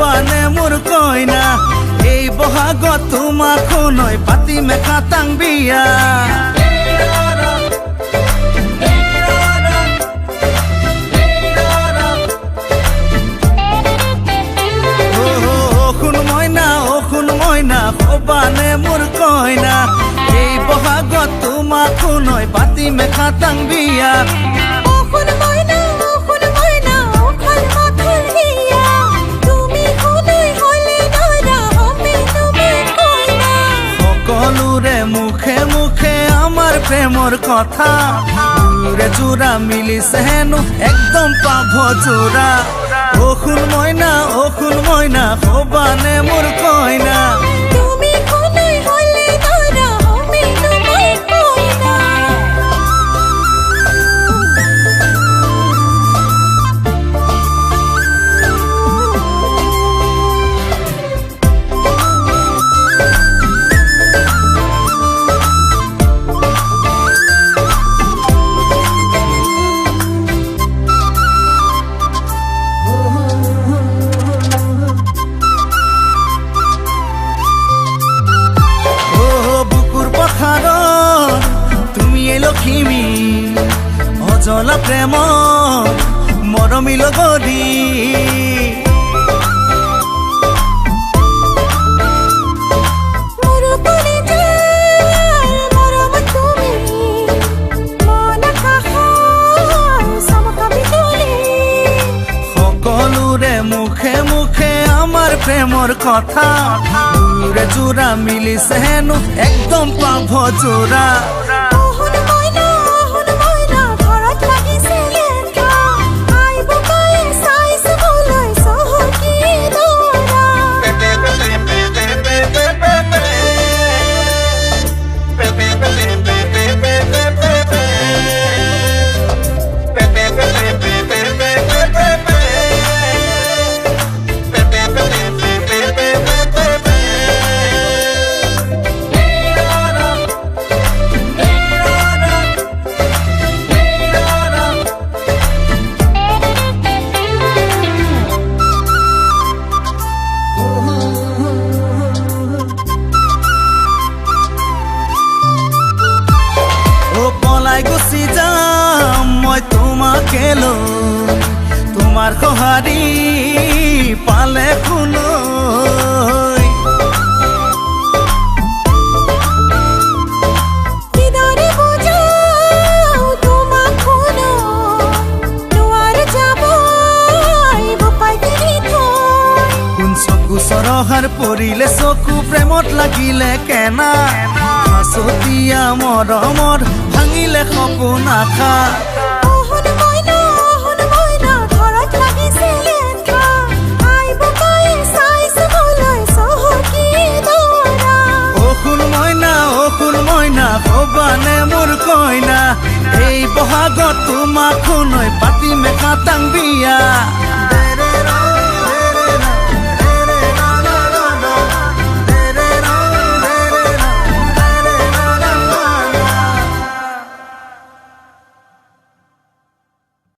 বানে মোর কইনা এই বহাগত তোমাকো নয় পাতি মেখা তাং বিয়া খুন ময়না বানে মোর কইনা এই বহাগত তোমাকো নয় পাতি মেখা তাং বিয়া মুখে মুখে আমার প্রেমর কথা দূরে জোড়া মিলিছে হেন একদম পাভ জোড়া ও খুন ময়না হবানে মোর কইনা লক্ষ্মী অজলা প্রেম মরমিল গদি সকলোৰে মুখে মুখে আমাৰ প্ৰেমৰ কথা দূৰে জোড়া মিলিছে হেনো একদম পাভ জোড়া গুচি যাম মই তোমাকে লৈ তোমাৰ সহাৰি পালে শুনৈ কোন চকু চৰহাৰ পৰিলে চকু প্ৰেমত লাগিলে কেনা হাঁচতিয়া মৰমৰ ভাঙিলে সপোন আশা খুন ময়না হবানে মোৰ কইনা এই বহাগত তোমাকো নয় পাতি মেখা তাং বিয়া